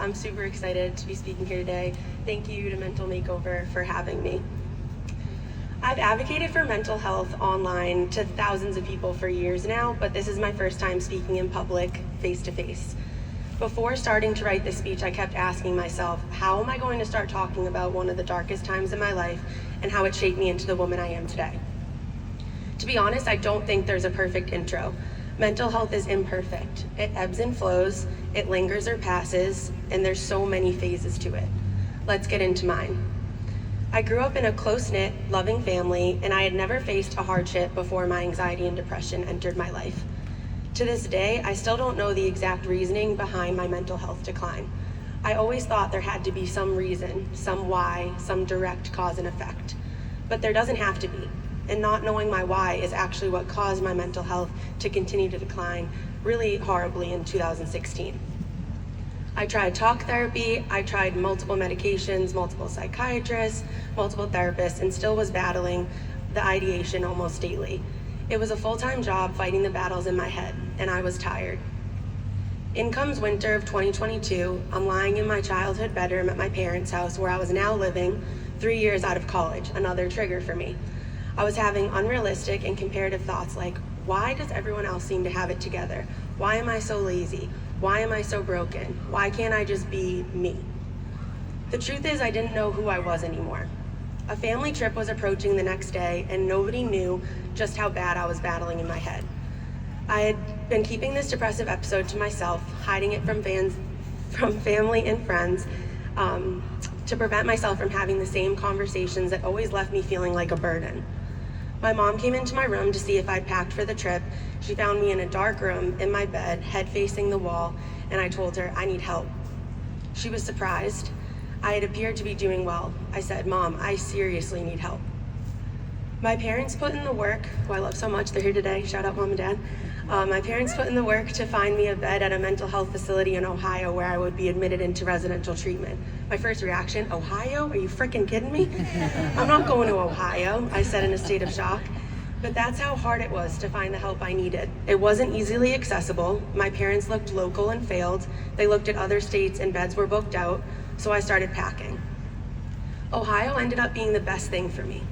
I'm super excited to be speaking here today. Thank you to Mental Makeover for having me. I've advocated for mental health online to thousands of people for years now, but this is my first time speaking in public, face-to-face. Before starting to write this speech, I kept asking myself, how am I going to start talking about one of the darkest times in my life and how it shaped me into the woman I am today? To be honest, I don't think there's a perfect intro. Mental health is imperfect. It ebbs and flows, it lingers or passes, and there's so many phases to it. Let's get into mine. I grew up in a close-knit, loving family, and I had never faced a hardship before my anxiety and depression entered my life. To this day, I still don't know the exact reasoning behind my mental health decline. I always thought there had to be some reason, some why, some direct cause and effect. But there doesn't have to be. And not knowing my why is actually what caused my mental health to continue to decline really horribly in 2016. I tried talk therapy, I tried multiple medications, multiple psychiatrists, multiple therapists, and still was battling the ideation almost daily. It was a full-time job fighting the battles in my head, and I was tired. In comes winter of 2022, I'm lying in my childhood bedroom at my parents' house where I was now living 3 years out of college, another trigger for me. I was having unrealistic and comparative thoughts like, why does everyone else seem to have it together? Why am I so lazy? Why am I so broken? Why can't I just be me? The truth is, I didn't know who I was anymore. A family trip was approaching the next day, and nobody knew just how bad I was battling in my head. I had been keeping this depressive episode to myself, hiding it from family and friends, to prevent myself from having the same conversations that always left me feeling like a burden. My mom came into my room to see if I'd packed for the trip. She found me in a dark room in my bed, head facing the wall, and I told her I need help. She was surprised. I had appeared to be doing well. I said, Mom, I seriously need help. My parents put in the work, who I love so much, they're here today, shout out Mom and Dad. My parents put in the work to find me a bed at a mental health facility in Ohio where I would be admitted into residential treatment. My first reaction, Ohio? Are you freaking kidding me? I'm not going to Ohio, I said in a state of shock. But that's how hard it was to find the help I needed. It wasn't easily accessible. My parents looked local and failed. They looked at other states and beds were booked out, so I started packing. Ohio ended up being the best thing for me.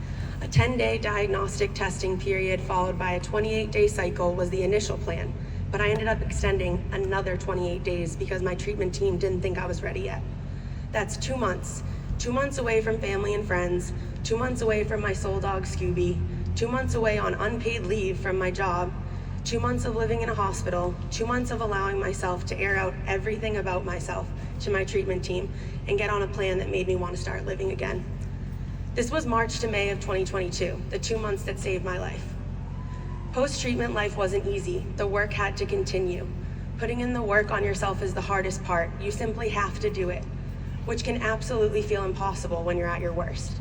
A 10-day diagnostic testing period followed by a 28-day cycle was the initial plan, but I ended up extending another 28 days because my treatment team didn't think I was ready yet. That's 2 months. 2 months away from family and friends, 2 months away from my soul dog Scooby, 2 months away on unpaid leave from my job, 2 months of living in a hospital, 2 months of allowing myself to air out everything about myself to my treatment team and get on a plan that made me want to start living again. This was March to May of 2022, the 2 months that saved my life. Post-treatment life wasn't easy. The work had to continue. Putting in the work on yourself is the hardest part. You simply have to do it, which can absolutely feel impossible when you're at your worst.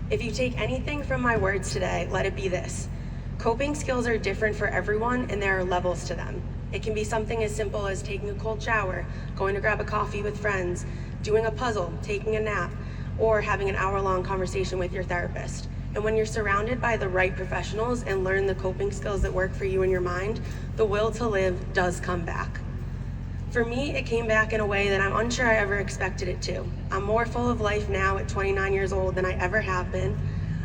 If you take anything from my words today, let it be this. Coping skills are different for everyone, and there are levels to them. It can be something as simple as taking a cold shower, going to grab a coffee with friends, doing a puzzle, taking a nap, or having an hour-long conversation with your therapist. And when you're surrounded by the right professionals and learn the coping skills that work for you and your mind, the will to live does come back. For me, it came back in a way that I'm unsure I ever expected it to. I'm more full of life now at 29 years old than I ever have been.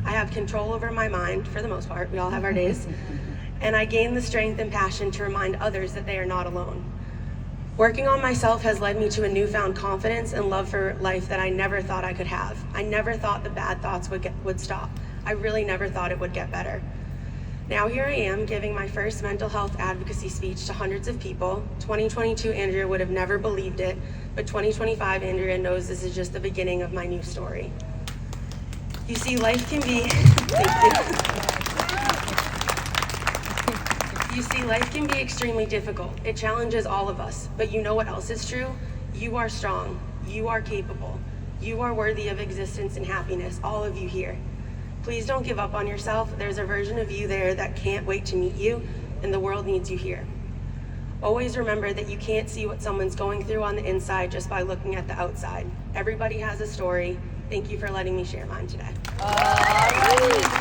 I have control over my mind, for the most part, we all have our days, and I gain the strength and passion to remind others that they are not alone. Working on myself has led me to a newfound confidence and love for life that I never thought I could have. I never thought the bad thoughts would stop. I really never thought it would get better. Now here I am giving my first mental health advocacy speech to hundreds of people. 2022 Andrea would have never believed it, but 2025 Andrea knows this is just the beginning of my new story. You see, life can be, You see, life can be extremely difficult. It challenges all of us, but you know what else is true? You are strong, you are capable, you are worthy of existence and happiness, all of you here. Please don't give up on yourself. There's a version of you there that can't wait to meet you, and the world needs you here. Always remember that you can't see what someone's going through on the inside just by looking at the outside. Everybody has a story. Thank you for letting me share mine today. Hallelujah.